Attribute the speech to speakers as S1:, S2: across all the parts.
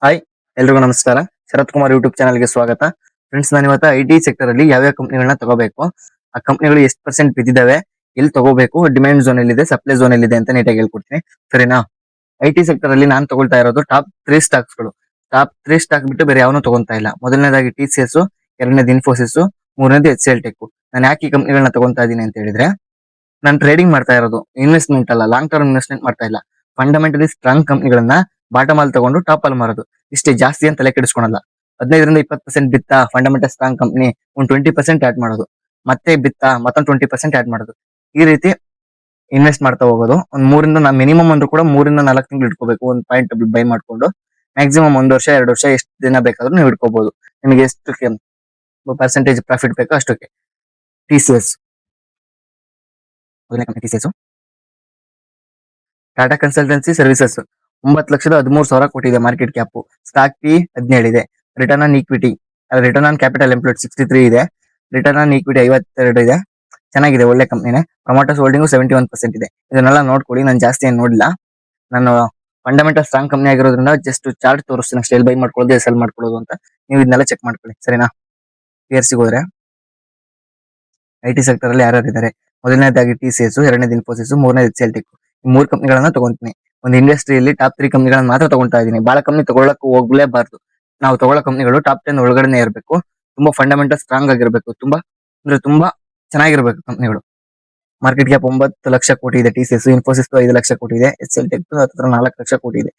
S1: Hi, ಎಲ್ರಿಗೂ ನಮಸ್ಕಾರ. Sharath Kumar YouTube ಚಾನಲ್ಗೆ ಸ್ವಾಗತ. ಫ್ರೆಂಡ್ಸ್, ನಾನು ಇವತ್ತು ಐಟಿ ಸೆಕ್ಟರ್ ಅಲ್ಲಿ ಯಾವ್ಯಾವ ಕಂಪ್ನಿಗಳನ್ನ ತಗೋಬೇಕು, ಆ ಕಂಪ್ನಿಗಳು ಎಷ್ಟು ಪರ್ಸೆಂಟ್ ಬಿದ್ದಿದ್ದಾವೆ, ಎಲ್ಲಿ ತಗೋಬೇಕು, ಡಿಮ್ಯಾಂಡ್ ಝೋನ್ ಎಲ್ಲಿದೆ, ಸಪ್ಲೈ ಝೋನ್ ಎಲ್ಲಿದೆ ಅಂತ ನೀಟಾಗಿ ಹೇಳ್ಕೊಡ್ತೀನಿ. ಸರಿನಾ? ಐಟಿ ಸೆಕ್ಟರ್ ಅಲ್ಲಿ ನಾನು ತಗೊಳ್ತಾ ಇರೋದು ಟಾಪ್ 3 ಸ್ಟಾಕ್ಸ್ ಗಳು. ಟಾಪ್ 3 ಸ್ಟಾಕ್ ಬಿಟ್ಟು ಬೇರೆ ಯಾವನು ತಗೊಂತಾ ಇಲ್ಲ. ಮೊದಲನೇದಾಗಿ TCS, ಎರಡನೇದು ಇನ್ಫೋಸಿಸ್, ಮೂರನೇದು HCL ಟೆಕ್. ನಾನು ಯಾಕೆ ಈ ಕಂಪ್ನಿಗಳನ್ನ ತಗೊಂತಾ ಇದೀನಿ ಅಂತ ಹೇಳಿದ್ರೆ, ನಾನು ಟ್ರೇಡಿಂಗ್ ಮಾಡ್ತಾ ಇರೋದು, ಇನ್ವೆಸ್ಟ್ಮೆಂಟ್ ಅಲ್ಲ, ಲಾಂಗ್ ಟರ್ಮ್ ಇನ್ವೆಸ್ಟ್ಮೆಂಟ್ ಮಾಡ್ತಾ ಇಲ್ಲ. ಫಂಡಮೆಂಟಲಿ ಸ್ಟ್ರಾಂಗ್ ಕಂಪ್ನಿಗಳನ್ನ ಬಾಟಮ್ ಅಲ್ಲಿ ತಗೊಂಡು ಟಾಪ್ ಅಲ್ಲಿ ಮಾರೋದು. ಇಷ್ಟೇ, ಜಾಸ್ತಿ ಅಂತ ತಲೆ ಕೆಡಿಸ್ಕೊಳಲ್ಲ. 15 ರಿಂದ 20% ಬಿತ್ತಾ ಫಂಡಮೆಂಟಲ್ ಸ್ಟ್ರಾಂಗ್ ಕಂಪ್ನಿ, ಒಂದು 20% ಆಡ್ ಮಾಡೋದು, ಮತ್ತೆ ಬಿತ್ತಾ ಮತ್ತೊಂದು 20% ಆಡ್ ಮಾಡೋದು. ಈ ರೀತಿ ಇನ್ವೆಸ್ಟ್ ಮಾಡ್ತಾ ಹೋಗೋದು. ಒಂದ್ ಮಿನಿಮಮ್ ಅಂದ್ರೂ ಕೂಡ 3 ರಿಂದ 4 ತಿಂಗಳು ಇಟ್ಕೋಬೇಕು. ಒಂದು ಪಾಯಿಂಟ್ ಬೈ ಮಾಡ್ಕೊಂಡು ಮ್ಯಾಕ್ಸಿಮಮ್ 1 ವರ್ಷ 2 ವರ್ಷ ಎಷ್ಟು ದಿನ ಬೇಕಾದ್ರೂ ನೀವು ಇಟ್ಕೋಬಹುದು. ನಿಮಗೆ ಎಷ್ಟು ಪರ್ಸೆಂಟೇಜ್ ಪ್ರಾಫಿಟ್ ಬೇಕೋ ಅಷ್ಟಕ್ಕೆ. TCS, TCS Tata consultancy services 9,13,000 ಕೊಟ್ಟಿದೆ ಮಾರ್ಕೆಟ್ ಕ್ಯಾಪ್. ಸ್ಟಾಕ್ ಪಿ 17 ಇದೆ. Return on equity, return on capital employed 63 ಇದೆ. ರಿಟರ್ನ್ ಆನ್ ಈಕ್ವಿಟಿ 52 ಇದೆ. ಚೆನ್ನಾಗಿದೆ, ಒಳ್ಳೆ ಕಂಪ್ನಿನೇ. ಪ್ರಮೋಟರ್ಸ್ ಹೋಲ್ಡಿಂಗ್ 71% ಇದೆ. ಇದನ್ನೆಲ್ಲ ನೋಡ್ಕೊಳ್ಳಿ, ನಾನು ಜಾಸ್ತಿ ಏನು ನೋಡಿಲ್ಲ. ನಾನು ಫಂಡಮೆಂಟಲ್ ಸ್ಟ್ರಾಂಗ್ ಕಂಪ್ನಿ ಆಗಿರೋದ್ರಿಂದ ಜಸ್ಟ್ ಚಾರ್ಟ್ ತೋರಿಸ್ತೀನಿ ಅಷ್ಟೇ, ಬೈ ಮಾಡ್ಕೊಳ್ಳೋದು ಸೆಲ್ ಮಾಡ್ಕೊಳ್ಳೋದು ಅಂತ. ನೀವು ಇದನ್ನೆಲ್ಲ ಚೆಕ್ ಮಾಡ್ಕೊಳ್ಳಿ, ಸರಿನಾ? PRC ಹೋದ್ರೆ ಐಟಿ ಸೆಕ್ಟರ್ ಅಲ್ಲಿ ಯಾರ್ಯಾರು ಇದ್ದಾರೆ? ಮೊದಲನೇದಾಗಿ TCS, ಎರಡನೇದು ಇನ್ಫೋಸಿಸ್, ಮೂರನೇದು HCL ಟೆಕ್. ಈ 3 ಕಂಪ್ನಿಗಳನ್ನ ತಗೊಂತೀನಿ. ಒಂದು ಇಂಡಸ್ಟ್ರಿಯಲ್ಲಿ ಟಾಪ್ 3 ಕಂಪ್ನಿಗಳನ್ನ ಮಾತ್ರ ತಗೊಂತಾ ಇದೀನಿ. ಬಹಳ ಕಂಪ್ನಿ ತಗೊಳಕ್ ಹೋಗ್ಲೇಬಾರ್ದು. ನಾವು ತಗೊಳ್ಳೋ ಕಂಪ್ನಿಗಳು ಟಾಪ್ 10 ಒಳಗಡೆ ಇರಬೇಕು. ತುಂಬಾ ಫಂಡಮೆಂಟಲ್ ಸ್ಟ್ರಾಂಗ್ ಆಗಿರ್ಬೇಕು. ತುಂಬಾ ಚೆನ್ನಾಗಿರ್ಬೇಕು ಕಂಪ್ನಿಗಳು. ಮಾರ್ಕೆಟ್ ಕ್ಯಾಪ್ 9 ಲಕ್ಷ ಕೋಟಿ ಇದೆ. TCS, ಇನ್ಫೋಸಿಸ್ 5 ಲಕ್ಷ ಕೋಟಿ ಇದೆ. HCL ಟೆಕ್ ಹತ್ರ 4 ಲಕ್ಷ ಕೋಟಿ ಇದೆ.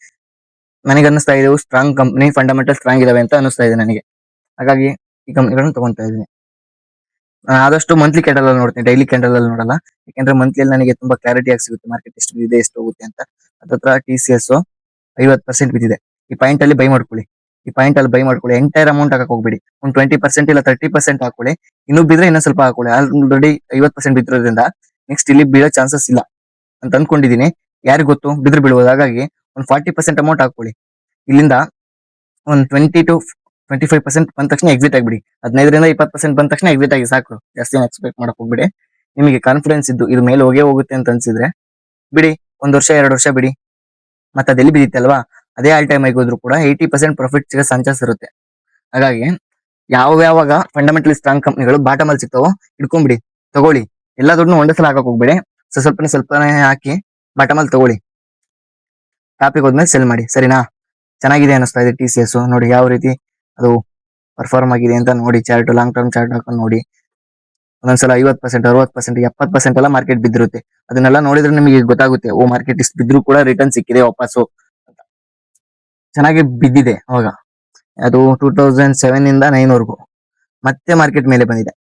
S1: ನನಗೆ ಅನಿಸ್ತಾ ಇದೆ ಸ್ಟ್ರಾಂಗ್ ಕಂಪ್ನಿ, ಫಂಡಮೆಂಟಲ್ ಸ್ಟ್ರಾಂಗ್ ಇದಾವೆ ಅಂತ ಅನಿಸ್ತಾ ಇದೆ ನನಗೆ. ಹಾಗಾಗಿ ಈ ಕಂಪ್ನಿಗಳನ್ನ ತಗೊಂತಾ ಇದೀನಿ. ಆದಷ್ಟು ಮಂತ್ಲಿ ಕ್ಯಾಂಡಲ್ ಅಲ್ಲಿ ನೋಡ್ತೀನಿ, ಡೈಲಿ ಕ್ಯಾಂಡಲ್ ಅಲ್ಲಿ ನೋಡಲ್ಲ. ಯಾಕಂದ್ರೆ ಮಂತ್ಲಿಯಲ್ಲಿ ನನಗೆ ತುಂಬಾ ಕ್ಲಾರಿಟಿ ಆಗಿ ಸಿಗುತ್ತೆ ಮಾರ್ಕೆಟ್ ಎಷ್ಟು ಬಿದ್ದಿದೆ, ಎಷ್ಟು ಹೋಗುತ್ತೆ ಅಂತ. ಹತ್ರ TCS 50% ಬಿದ್ದಿದೆ. ಈ ಪಾಯಿಂಟ್ ಅಲ್ಲಿ ಬೈ ಮಾಡ್ಕೊಳ್ಳಿ. ಎಂಟೈರ್ ಅಮೌಂಟ್ ಹಾಕಕ್ ಹೋಗ್ಬೇಡಿ. ಒಂದು 20% ಇಲ್ಲ 30% ಹಾಕೊಳ್ಳಿ. ಇನ್ನೂ ಬಿದ್ರೆ ಇನ್ನೂ ಸ್ವಲ್ಪ ಹಾಕೊಳ್ಳಿ. ಆಲ್ರೆಡಿ 50% ಬಿದ್ದಿರೋದ್ರಿಂದ ನೆಕ್ಸ್ಟ್ ಇಲ್ಲಿ ಬೀಳೋ ಚಾನ್ಸಸ್ ಇಲ್ಲ ಅಂತ ಅನ್ಕೊಂಡಿದೀನಿ. ಯಾರಿಗ್ ಗೊತ್ತು, ಬಿದ್ರೆ ಬೀಳ್ಬೋದು. ಹಾಗಾಗಿ ಒಂದು 40% ಅಮೌಂಟ್ ಹಾಕೊಳ್ಳಿ. ಇಲ್ಲಿಂದ ಒಂದು 20 to 25% ಬಂದ ತಕ್ಷಣ ಎಕ್ಸಿಟ್ ಆಗ್ಬಿಡಿ. 15 ರಿಂದ 20% ಬಂದ ತಕ್ಷಣ ಎಕ್ಸಿಟ್ ಆಗಿ ಸಾಕು. ಜಾಸ್ತಿ ಎಕ್ಸ್ಪೆಕ್ಟ್ ಮಾಡಕ್ ಹೋಗ್ಬಿಡಿ. ನಿಮಗೆ ಕಾನ್ಫಿಡೆನ್ಸ್ ಇದ್ದು ಇದು ಮೇಲೆ ಹೋಗೇ ಹೋಗುತ್ತೆ ಅಂತ ಅನ್ಸಿದ್ರೆ ಬಿಡಿ. 1 ವರ್ಷ 2 ವರ್ಷ ಬಿಡಿ. ಮತ್ತೆ ಅದೆಲ್ಲಿ ಬಿದ್ದಿತ್ತೆ ಅಲ್ವಾ, ಅದೇ ಆಲ್ ಟೈಮ್ ಆಗೋದ್ರು ಕೂಡ 80% ಪ್ರಾಫಿಟ್ ಸಿಗೋ ಚಾನ್ಸಸ್ ಇರುತ್ತೆ. ಹಾಗಾಗಿ ಯಾವಾಗ ಫಂಡಮೆಂಟಲಿ ಸ್ಟ್ರಾಂಗ್ ಕಂಪ್ನಿಗಳು ಬಾಟಮ್ ಅಲ್ಲಿ ಸಿಗ್ತಾವೋ ಇಟ್ಕೊಂಡ್ಬಿಡಿ, ತಗೊಳ್ಳಿ. ಎಲ್ಲ ದುಡ್ಡು ಒಂದೇ ಸಲ ಹಾಕಕ್ ಹೋಗ್ಬೇಡಿ. ಸ್ವಲ್ಪನೇ ಹಾಕಿ ಬಾಟಮ್ ಅಲ್ಲಿ ತಗೊಳ್ಳಿ. ಟಾಪಿಗೆ ಹೋದ್ಮೇಲೆ ಸೆಲ್ ಮಾಡಿ, ಸರಿನಾ? ಚೆನ್ನಾಗಿದೆ ಅನಿಸ್ತಾ ಇದೆ TCS. ನೋಡಿ ಯಾವ ರೀತಿ ಅದು ಪರ್ಫಾರ್ಮ್ ಆಗಿದೆ ಅಂತ ನೋಡಿ. ಚಾರ್ಟ್, ಲಾಂಗ್ ಟರ್ಮ್ ಚಾರ್ಟ್ ಹಾಕೊಂಡು ನೋಡಿ. ಒಂದೊಂದ್ಸಲ 50%, 60%, 70% ಎಲ್ಲ ಮಾರ್ಕೆಟ್ ಬಿದ್ದಿರುತ್ತೆ. ಅದನ್ನೆಲ್ಲ ನೋಡಿದ್ರೆ ನಿಮಗೆ ಗೊತ್ತಾಗುತ್ತೆ, ಮಾರ್ಕೆಟ್ ಇಷ್ಟು ಬಿದ್ರು ಕೂಡ ರಿಟರ್ನ್ ಸಿಕ್ಕಿದೆ ವಾಪಸ್ಸು. ಚೆನ್ನಾಗಿ ಬಿದ್ದಿದೆ ಅವಾಗ. ಅದು 2007 ಇಂದ 9 ವರೆಗೂ ಮತ್ತೆ ಮಾರ್ಕೆಟ್ ಮೇಲೆ ಬಂದಿದೆ.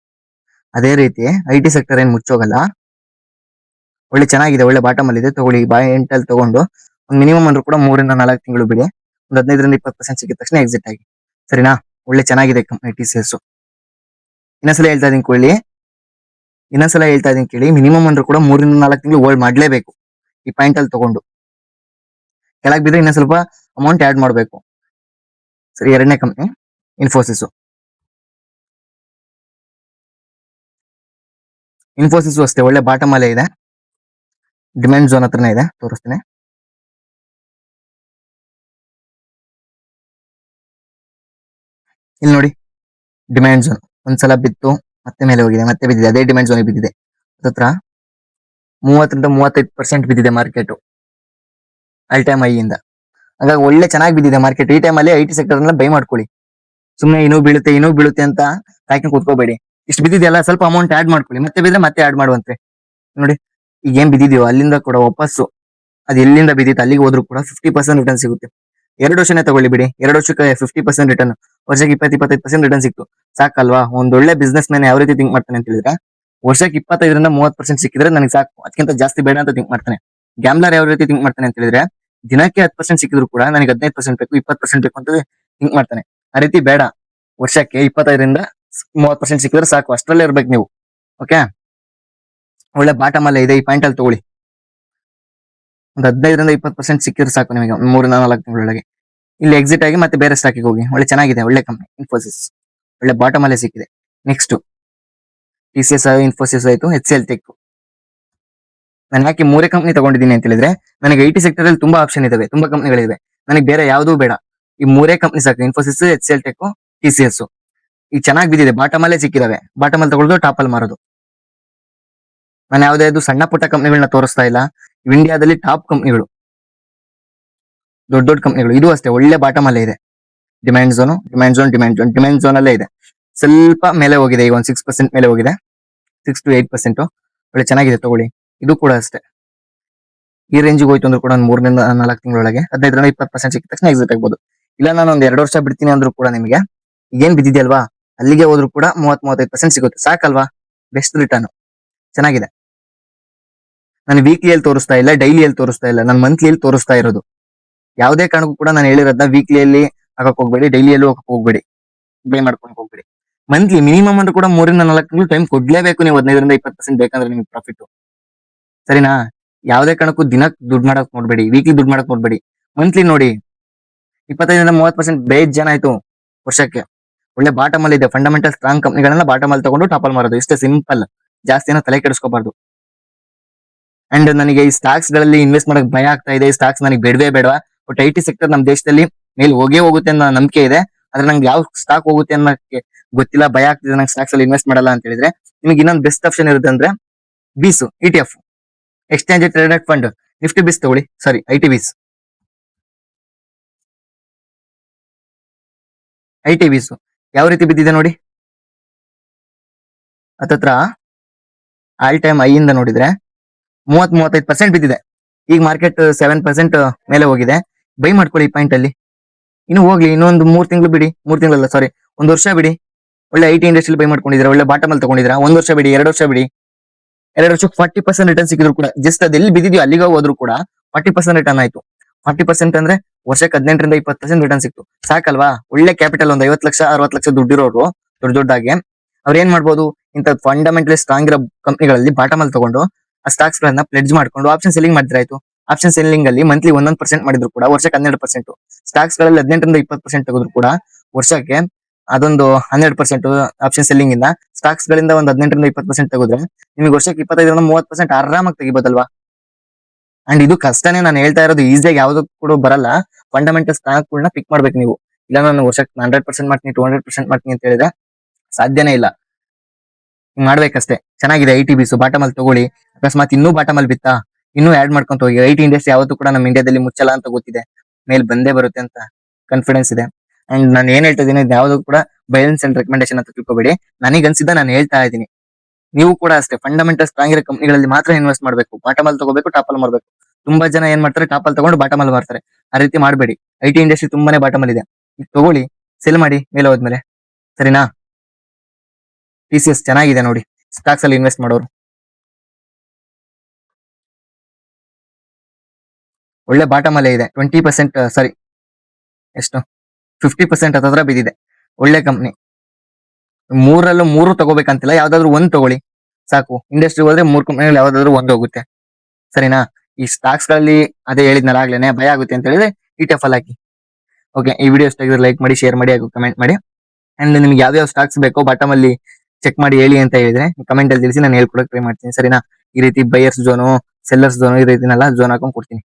S1: ಅದೇ ರೀತಿ ಐಟಿ ಸೆಕ್ಟರ್ ಏನ್ ಮುಚ್ಚೋಗಲ್ಲ. ಒಳ್ಳೆ ಚೆನ್ನಾಗಿದೆ, ಒಳ್ಳೆ ಬಾಟಮ್ ಅಲ್ಲಿ ಇದೆ. ತಗೊಳ್ಳಿ, ಎಂಟಲ್ಲಿ ತಗೊಂಡು ಒಂದು ಮಿನಿಮಮ್ ಅಂದ್ರೂ ಕೂಡ 3 ರಿಂದ 4 ತಿಂಗಳು ಬಿಡಿ. ಒಂದು 15 ರಿಂದ 20% ಸಿಕ್ಕಿದ ತಕ್ಷಣ ಎಕ್ಸಿಟ್ ಆಗಿ, ಸರಿನಾ? ಒಳ್ಳೆ ಚೆನ್ನಾಗಿದೆ ಕಂಪ್ನಿ TCS. ಇನ್ನೊಂದ್ಸಲ ಹೇಳ್ತಾ ಇದೀನಿ ಕೇಳಿ. ಮಿನಿಮಮ್ ಅಂದ್ರೂ ಕೂಡ 3 ರಿಂದ 4 ತಿಂಗಳು ಹೋಲ್ಡ್ ಮಾಡ್ಲೇಬೇಕು ಈ ಪಾಯಿಂಟ್ ಅಲ್ಲಿ ತಗೊಂಡು. ಕೆಳಗೆ ಬಿದ್ರೆ ಇನ್ನೂ ಸ್ವಲ್ಪ ಅಮೌಂಟ್ ಆಡ್ ಮಾಡಬೇಕು. ಸರಿ, ಎರಡನೇ ಕಂಪ್ನಿ ಇನ್ಫೋಸಿಸ್. ಅಷ್ಟೇ ಒಳ್ಳೆ ಬಾಟಮ್ ಅಲ್ಲೇ ಇದೆ. ಡಿಮ್ಯಾಂಡ್ ಝೋನ್ ಹತ್ರನೇ ಇದೆ, ತೋರಿಸ್ತೀನಿ. ಇಲ್ಲಿ ನೋಡಿ, ಡಿಮ್ಯಾಂಡ್ ಝೋನ್ ಒಂದ್ಸಲ ಬಿತ್ತು, ಮತ್ತೆ ಮೇಲೆ ಹೋಗಿದೆ, ಮತ್ತೆ ಬಿದ್ದಿದೆ. ಅದೇ ಡಿಮ್ಯಾಂಡ್ ಝೋನ್ ಬಿದ್ದಿದೆ. ಹತ್ರ 30 ರಿಂದ 35% ಬಿದ್ದಿದೆ ಮಾರ್ಕೆಟ್ ಆಲ್ ಟೈಮ್ ಹೈ ಇಂದ. ಹಾಗಾಗಿ ಒಳ್ಳೆ ಚೆನ್ನಾಗಿ ಬಿದ್ದಿದೆ ಮಾರ್ಕೆಟ್. ಈ ಟೈಮ್ ಅಲ್ಲಿ ಐಟಿ ಸೆಕ್ಟರ್ ಬೈ ಮಾಡ್ಕೊಳ್ಳಿ. ಸುಮ್ಮನೆ ಇನ್ನೂ ಬೀಳುತ್ತೆ ಅಂತ ಕಾಯ್ಕೊಂಡು ಕೂತ್ಕೋಬೇಡಿ. ಇಷ್ಟು ಬಿದ್ದಿದೆಯಲ್ಲ, ಸ್ವಲ್ಪ ಅಮೌಂಟ್ ಆಡ್ ಮಾಡ್ಕೊಳ್ಳಿ. ಮತ್ತೆ ಬಿದ್ರೆ ಮತ್ತೆ ಆಡ್ ಮಾಡುವಂತೆ. ನೋಡಿ, ಈಗ ಏನ್ ಬಿದ್ದಿದೆಯೋ ಅಲ್ಲಿಂದ ಕೂಡ ವಾಪಸ್ಸು ಅದು ಎಲ್ಲಿಂದ ಬಿದ್ದಿತ್ತು ಅಲ್ಲಿಗೆ ಹೋದ್ರು ಕೂಡ 50% ರಿಟರ್ನ್ ಸಿಗುತ್ತೆ. 2 ವರ್ಷನೇ ತಗೊಳ್ಳಿ ಬಿಡಿ. 2 ವರ್ಷಕ್ಕೆ 50% ರಿಟರ್ನ್, ವರ್ಷಕ್ಕೆ 20-25% ರಿಟರ್ನ್ ಸಿಕ್ತು, ಸಾಕಲ್ವಾ? ಒಂದ್ ಒಳ್ಳೆ ಬಿಸ್ನೆಸ್ ಮ್ಯಾನ್ ಯಾವ ರೀತಿ ಥಿಂಕ್ ಮಾಡ್ತಾನೆ ಅಂತ ಹೇಳಿದ್ರೆ, ವರ್ಷಕ್ಕೆ 25 ರಿಂದ 30% ಸಿಕ್ಕಿದ್ರೆ ನನಗೆ ಸಾಕು, ಅದಕ್ಕಿಂತ ಜಾಸ್ತಿ ಬೇಡ ಅಂತ ಥಿಂಕ್ ಮಾಡ್ತಾನೆ. ಗ್ಯಾಮ್ಲರ್ ಯಾವ ರೀತಿ ಥಿಂಕ್ ಮಾಡ್ತಾನೆ ಅಂತ ಹೇಳಿದ್ರೆ, ದಿನಕ್ಕೆ 10% ಸಿಕ್ಕಿದ್ರು ಕೂಡ ನನಗೆ 15% ಬೇಕು, 20% ಬೇಕು ಅಂತ ಥಿಂಕ್ ಮಾಡ್ತಾನೆ. ಆ ರೀತಿ ಬೇಡ. ವರ್ಷಕ್ಕೆ 25 ರಿಂದ 30% ಸಿಕ್ಕಿದ್ರೆ ಸಾಕು, ಅಷ್ಟರಲ್ಲೇ ಇರ್ಬೇಕು ನೀವು. ಓಕೆ, ಒಳ್ಳೆ ಬಾಟಮ್ ಅಲ್ಲೇ ಇದೆ. ಈ ಪಾಯಿಂಟ್ ಅಲ್ಲಿ ತಗೊಳ್ಳಿ. ಒಂದು 15 ರಿಂದ 20% ಸಿಕ್ಕಿದ್ರೆ ಸಾಕು ನಿಮಗೆ 3 ರಿಂದ 4 ತಿಂಗಳೊಳಗೆ. ಇಲ್ಲಿ ಎಕ್ಸಿಟ್ ಆಗಿ ಮತ್ತೆ ಬೇರೆ ಸ್ಟಾಕಿಗೆ ಹೋಗಿ. ಒಳ್ಳೆ ಚೆನ್ನಾಗಿದೆ, ಒಳ್ಳೆ ಕಂಪ್ನಿ ಇನ್ಫೋಸಿಸ್. ಒಳ್ಳೆ ಬಾಟಮ್ ಅಲ್ಲೇ ಸಿಕ್ಕಿದೆ. ನೆಕ್ಸ್ಟ್ TCS, ಇನ್ಫೋಸಿಸ್ ಆಯ್ತು, HCL ಟೆಕ್. ನಾನು ಯಾಕೆ 3 ಕಂಪ್ನಿ ತಗೊಂಡಿದ್ದೀನಿ ಅಂತ ಹೇಳಿದ್ರೆ, ನನಗೆ ಐಟಿ ಸೆಕ್ಟರ್ ಅಲ್ಲಿ ತುಂಬಾ ಆಪ್ಷನ್ ಇದಾವೆ, ತುಂಬಾ ಕಂಪ್ನಿಗಳಿವೆ. ನನಗೆ ಬೇರೆ ಯಾವುದೂ ಬೇಡ. ಈ ಮೂರೇ ಕಂಪ್ನಿ ಸಾಕು, Infosys, H C L tech, TCS. ಈಗ ಚೆನ್ನಾಗಿ ಬಿದ್ದಿದೆ, ಬಾಟಮ್ ಅಲ್ಲೇ ಸಿಕ್ಕಿದಾವೆ, ಬಾಟಮ್ ಅಲ್ಲಿ ತಗೊಳ್ಳೋದು, ಟಾಪ್ ಅಲ್ಲಿ ಮಾರೋದು. ನಾನು ಯಾವ್ದಾದ್ರು ಸಣ್ಣ ಪುಟ್ಟ ಕಂಪ್ನಿಗಳನ್ನ ತೋರಿಸ್ತಾ ಇಲ್ಲ, ಇಂಡಿಯಾದಲ್ಲಿ ಟಾಪ್ ಕಂಪ್ನಿಗಳು, ದೊಡ್ಡ ದೊಡ್ಡ ಕಂಪ್ನಿಗಳು. ಇದು ಅಷ್ಟೇ ಒಳ್ಳೆ ಬಾಟಮ್ ಅಲ್ಲೇ ಇದೆ. ಡಿಮ್ಯಾಂಡ್ ಝೋನ್ ಅಲ್ಲೇ ಇದೆ. ಸ್ವಲ್ಪ ಮೇಲೆ ಹೋಗಿದೆ, ಈಗ ಒಂದು 6% ಮೇಲೆ ಹೋಗಿದೆ, 6 to 8%. ಒಳ್ಳೆ ಚೆನ್ನಾಗಿದೆ, ತಗೊಳ್ಳಿ. ಇದು ಕೂಡ ಅಷ್ಟೇ ಈ ರೇಂಜಿಗೆ ಹೋಯ್ತು ಅಂದ್ರೂ ಕೂಡ ಒಂದು 3 ರಿಂದ 4 ತಿಂಗಳೊಳಗೆ 15 ರಿಂದ 20% ಸಿಕ್ಕ ತಕ್ಷಣ ಎಕ್ಸಿಟ್ ಆಗ್ಬೋದು. ಇಲ್ಲ ನಾನು ಒಂದ್ 2 ವರ್ಷ ಬಿಡ್ತೀನಿ ಅಂದ್ರೂ ಕೂಡ ನಿಮಗೆ ಏನ್ ಬಿದ್ದಿದೆಯಲ್ವಾ, ಅಲ್ಲಿಗೆ ಹೋದ್ರು ಕೂಡ 30-35% ಸಿಗುತ್ತೆ, ಸಾಕಲ್ವಾ? ಬೆಸ್ಟ್ ರಿಟರ್ನ್, ಚೆನ್ನಾಗಿದೆ. ನಾನು ವೀಕ್ಲಿಯಲ್ಲಿ ತೋರಿಸ್ತಾ ಇಲ್ಲ, ಡೈಲಿಯಲ್ಲಿ ತೋರಿಸ್ತಾ ಇಲ್ಲ, ನಾನು ಮಂತ್ಲಿಯಲ್ಲಿ ತೋರಿಸ್ತಾ ಇರೋದು. ಯಾವುದೇ ಕಾರಣಕ್ಕೂ ಕೂಡ ನಾನು ಹೇಳಿರೋದನ್ನ ವೀಕ್ಲಿಯಲ್ಲಿ ಹಾಕಕ್ ಹೋಗ್ಬೇಡಿ, ಡೈಲಿಯಲ್ಲೂ ಹಾಕಕ್ ಹೋಗ್ಬೇಡಿ, ಬೈ ಮಾಡ್ಕೊಂಡು ಹೋಗ್ಬೇಡಿ. ಮಂತ್ಲಿ ಮಿನಿಮಮ್ ಅಂದ್ರೆ ಕೂಡ 3 ರಿಂದ 4 ತಿಂಗಳು ಟೈಮ್ ಕೊಡ್ಲೇಬೇಕು ನೀವು, 15 ರಿಂದ 20% ಬೇಕಂದ್ರೆ ನಿಮ್ಗೆ ಪ್ರಾಫಿಟ್. ಸರಿನಾ? ಯಾವುದೇ ಕಾರಣಕ್ಕೂ ದಿನಕ್ಕೆ ದುಡ್ಡು ಮಾಡಕ್ ನೋಡ್ಬೇಡಿ, ವೀಕ್ಲಿ ದುಡ್ಡು ಮಾಡಕ್ ನೋಡ್ಬೇಡಿ, ಮಂತ್ಲಿ ನೋಡಿ. 25 ರಿಂದ 30% ಬೇಜ್ ಜನ ಆಯ್ತು ವರ್ಷಕ್ಕೆ. ಒಳ್ಳೆ ಬಾಟಮ್ ಅಲ್ಲಿ ಇದೆ, ಫಂಡಮೆಂಟಲ್ ಸ್ಟ್ರಾಂಗ್ ಕಂಪ್ನಿಗಳನ್ನ ಬಾಟಮ್ ಅಲ್ಲಿ ತಗೊಂಡು ಟಾಪ್ ಅಲ್ಲಿ ಮಾರೋದು, ಇಷ್ಟೇ ಸಿಂಪಲ್. ಜಾಸ್ತಿ ಏನೋ ತಲೆ ಕೆಡಿಸ್ಕೋಬಾರ್ದು. ಅಂಡ್ ನನಗೆ ಈ ಸ್ಟಾಕ್ಸ್ ಗಳಲ್ಲಿ ಇನ್ವೆಸ್ಟ್ ಮಾಡಕ್ ಭಯ ಆಗ್ತಾ ಇದೆ, ಈ ಸ್ಟಾಕ್ಸ್ ನನಗೆ ಬೇಡವೇ ಬೇಡವಾ. ಬಟ್ IT ಸೆಕ್ಟರ್ ನಮ್ಮ ದೇಶದಲ್ಲಿ ಮೇಲೆ ಹೋಗೇ ಹೋಗುತ್ತೆ ಅನ್ನೋ ನಂಬಿಕೆ ಇದೆ. ಆದ್ರೆ ನಂಗೆ ಯಾವ ಸ್ಟಾಕ್ ಹೋಗುತ್ತೆ ಅನ್ನೋಕ್ಕೆ ಗೊತ್ತಿಲ್ಲ, ಭಯ ಆಗ್ತಿದೆ ನಂಗೆ ಸ್ಟಾಕ್ಸ್ ಅಲ್ಲಿ ಇನ್ವೆಸ್ಟ್ ಮಾಡಲ್ಲ ಅಂತ ಹೇಳಿದ್ರೆ. ನಿಮಗೆ ಇನ್ನೊಂದು ಬೆಸ್ಟ್ ಆಪ್ಷನ್ ಇರುತ್ತೆ ಅಂದ್ರೆ BeES, ETF, exchange traded fund. Nifty BeES ತಗೊಳ್ಳಿ, ಸಾರಿ IT ಬೀಸ್. IT ಬೀಸ್ ಯಾವ ರೀತಿ ಬಿದ್ದಿದೆ ನೋಡಿ, ಹತ್ತತ್ರ ಆಲ್ ಟೈಮ್ ಐ ಇಂದ ನೋಡಿದ್ರೆ 30-35% ಬಿದ್ದಿದೆ. ಈಗ ಮಾರ್ಕೆಟ್ 7% ಮೇಲೆ ಹೋಗಿದೆ. ಬೈ ಮಾಡ್ಕೊಳ್ಳಿ ಈ ಪಾಯಿಂಟ್ ಅಲ್ಲಿ. ಇನ್ನು ಹೋಗ್ಲಿ, ಇನ್ನೊಂದು 3 ತಿಂಗಳು ಬಿಡಿ, 3 ತಿಂಗಳಲ್ಲ ಸಾರಿ, 1 ವರ್ಷ ಬಿಡಿ. ಒಳ್ಳೆ IT ಇಂಡಸ್ಟ್ರಿ ಬೈ ಮಾಡ್ಕೊಂಡಿದ್ರೆ, ಒಳ್ಳೆ ಬಾಟಮ್ ಅಲ್ಲಿ ತಗೊಂಡಿದ್ರ, 1 ವರ್ಷ ಬಿಡಿ, 2 ವರ್ಷ ಬಿಡಿ. 2 ವರ್ಷಕ್ಕೆ 40% ರಿಟರ್ನ್ ಸಿಕ್ಕಿದ್ರು ಕೂಡ, ಜಸ್ಟ್ ಅದು ಎಲ್ಲಿ ಬಿದ್ದಿದ್ಯೋ ಅಲ್ಲಿಗೆ ಹೋದ್ರು ಕೂಡ 40% ರಿಟರ್ನ್ ಆಯ್ತು. 40% ಅಂದ್ರೆ ವರ್ಷಕ್ಕೆ 18 ರಿಂದ 20% ರಿಟರ್ನ್ ಸಿಕ್ತು, ಸಾಕಲ್ವಾ? ಒಳ್ಳೆ ಕ್ಯಾಪಿಟಲ್, ಒಂದು 50 ಲಕ್ಷ 60 ಲಕ್ಷ ದುಡ್ಡಿರೋರು ದೊಡ್ಡದಾಗಿ ಅವ್ರು ಏನ್ ಮಾಡ್ಬೋದು, ಇಂಥ ಫಂಡಮೆಂಟಲಿ ಸ್ಟ್ರಾಂಗ್ ಇರೋ ಕಂಪ್ನಿಗಳಲ್ಲಿ ಬಾಟಮ್ ಅಲ್ಲಿ ತಗೊಂಡು ಆ ಸ್ಟಾಕ್ಸ್ ಗಳನ್ನ ಪ್ಲೆಡ್ಜ್ ಮಾಡ್ಕೊಂಡು ಆಪ್ಷನ್ ಸೆಲ್ಲಿಂಗ್ ಮಾಡಿದ್ರಾಯ್ತು. ಆಪ್ಷನ್ ಸೆಲ್ಲಿಂಗ್ ಅಲ್ಲಿ ಮಂತ್ಲಿ 1% ಮಾಡಿದ್ರು ಕೂಡ ವರ್ಷಕ್ಕೆ 12%, ಸ್ಟಾಕ್ಸ್ ಗಳಲ್ಲಿ 18 ರಿಂದ 20% ತೆಗೆದ್ರು ಕೂಡ ವರ್ಷಕ್ಕೆ ಅದೊಂದು 12% ಆಪ್ಷನ್ ಸೆಲ್ಲಿಂಗ್ ಇಂದ. ಸ್ಟಾಕ್ಸ್ ಗಳಿಂದ ಒಂದು 18 ರಿಂದ 20% ತೆಗೆದ್ರೆ ನಿಮಗೆ ವರ್ಷಕ್ಕೆ 25 ರಿಂದ 30% ಆರಾಮಾಗಿ ತೆಗಿಬೋದಲ್ವಾ? ಅಂಡ್ ಇದು ಕಷ್ಟನೇ, ನಾನು ಹೇಳ್ತಾ ಇರೋದು ಈಸಿಯಾಗಿ ಯಾವ್ದು ಕೂಡ ಬರಲ್ಲ. ಫಂಡಮೆಂಟಲ್ ಸ್ಟಾಕ್ ಗಳನ್ನ ಪಿಕ್ ಮಾಡ್ಬೇಕು ನೀವು. ಇಲ್ಲ ನಾನು ವರ್ಷಕ್ಕೆ 100% ಮಾಡ್ತೀನಿ, 200% ಮಾಡ್ತೀನಿ ಅಂತ ಹೇಳಿದ್ರೆ ಸಾಧ್ಯನೇ ಇಲ್ಲ. ಮಾಡ್ಬೇಕಷ್ಟೇ. ಚೆನ್ನಾಗಿದೆ IT ಬೀಸು, ಬಾಟಮ್ ಅಲ್ಲಿ ತಗೊಳ್ಳಿ. ಅಕಸ್ಮಾತ್ ಇನ್ನೂ ಬಾಟಮ್ ಅಲ್ಲಿ ಬಿತ್ತಾ, ಇನ್ನೂ ಆಡ್ ಮಾಡ್ಕೊಂತ ಹೋಗಿ. IT ಇಂಡಸ್ಟ್ರಿ ಯಾವತ್ತೂ ಕೂಡ ನಮ್ಮ ಇಂಡಿಯಾದಲ್ಲಿ ಮುಚ್ಚಲ್ಲ ಅಂತ ಗೊತ್ತಿದೆ, ಮೇಲ್ ಬಂದೇ ಬರುತ್ತೆ ಅಂತ ಕಾನ್ಫಿಡೆನ್ಸ್ ಇದೆ. ಅಂಡ್ ನಾನು ಏನ್ ಹೇಳ್ತಾ ಇದೀನಿ, ಯಾವ್ದು ಕೂಡ ಬೈಲೆನ್ಸ್ ಅಂಡ್ ರೆಕಮೆಂಡೇಶನ್ ಅಂತ ತಿಳ್ಕೊಬೇಡಿ. ನನಗೆ ಅನ್ಸಿದ್ದ ನಾನು ಹೇಳ್ತಾ ಇದ್ದೀನಿ. ನೀವು ಕೂಡ ಅಷ್ಟೇ, ಫಂಡಮೆಂಟಲ್ ಸ್ಟ್ರಾಂಗ್ ಇರೋ ಕಂಪ್ನಿಗಳಲ್ಲಿ ಮಾತ್ರ ಇನ್ವೆಸ್ಟ್ ಮಾಡಬೇಕು. ಬಾಟಮ್ ಅಲ್ಲಿ ತಗೋಬೇಕು, ಟಾಪ್ ಅಲ್ಲಿ ಮಾರಬೇಕು. ತುಂಬಾ ಜನ ಏನ್ ಮಾಡ್ತಾರೆ, ಟಾಪ್ ಅಲ್ಲಿ ತಗೊಂಡು ಬಾಟಮ್ ಅಲ್ಲಿ ಮಾರ್ತಾರೆ. ಆ ರೀತಿ ಮಾಡಬೇಡಿ. IT ಇಂಡಸ್ಟ್ರಿ ತುಂಬಾನೇ ಬಾಟಮ್ ಅಲ್ಲಿ ಇದೆ. ಈಗ ತಗೊಳ್ಳಿ, ಸೆಲ್ ಮಾಡಿ ಮೇಲೆ ಹೋದ್ಮೇಲೆ, ಸರಿನಾ? TCS ಚೆನ್ನಾಗಿದೆ ನೋಡಿ, ಸ್ಟಾಕ್ಸ್ ಅಲ್ಲಿ ಇನ್ವೆಸ್ಟ್ ಮಾಡೋರು. ಒಳ್ಳೆ ಬಾಟಮ್ ಅಲ್ಲೇ ಇದೆ, 20% ಸಾರಿ ಎಷ್ಟು 50% ಹತ್ರ ಬಿದ್ದಿದೆ. ಒಳ್ಳೆ ಕಂಪ್ನಿ. ಮೂರಲ್ಲೂ 3 ತಗೋಬೇಕಂತಿಲ್ಲ, ಯಾವ್ದಾದ್ರು ಒಂದ್ ತಗೊಳ್ಳಿ ಸಾಕು. ಇಂಡಸ್ಟ್ರಿ ಹೋದ್ರೆ 3 ಕಂಪ್ನಿಗಳು ಯಾವ್ದಾದ್ರು ಒಂದ್ ಹೋಗುತ್ತೆ, ಸರಿನಾ? ಈ ಸ್ಟಾಕ್ಸ್ ಗಳಲ್ಲಿ ಅದೇ ಹೇಳಿದ್ನಲ್ಲ ಆಗ್ಲೇನೆ, ಭಯ ಆಗುತ್ತೆ ಅಂತ ಹೇಳಿದ್ರೆ ETF ಅಲ್ಲಿ ಹಾಕಿ. ಓಕೆ, ಈ ವಿಡಿಯೋ ಇಷ್ಟ ಆಗಿದ್ರೆ ಲೈಕ್ ಮಾಡಿ, ಶೇರ್ ಮಾಡಿ, ಹಾಗೂ ಕಮೆಂಟ್ ಮಾಡಿ. ಅಂಡ್ ನಿಮ್ಗೆ ಯಾವ್ಯಾವ ಸ್ಟಾಕ್ಸ್ ಬೇಕೋ ಬಾಟಮ್ ಅಲ್ಲಿ ಚೆಕ್ ಮಾಡಿ ಹೇಳಿ ಅಂತ ಹೇಳಿದ್ರೆ ಕಮೆಂಟ್ ಅಲ್ಲಿ ತಿಳಿಸಿ, ನಾನು ಹೇಳ್ಕೊಡಕ್ ಟ್ರೈ ಮಾಡ್ತೀನಿ, ಸರಿನಾ? ಈ ರೀತಿ ಬೈಯರ್ಸ್ ಝೋನು, ಸೆಲ್ಲರ್ಸ್ ಝೋನು, ಈ ರೀತಿನೆಲ್ಲ ಝೋನ್ ಹಾಕೊಂಡ್ ಕೊಡ್ತೀನಿ.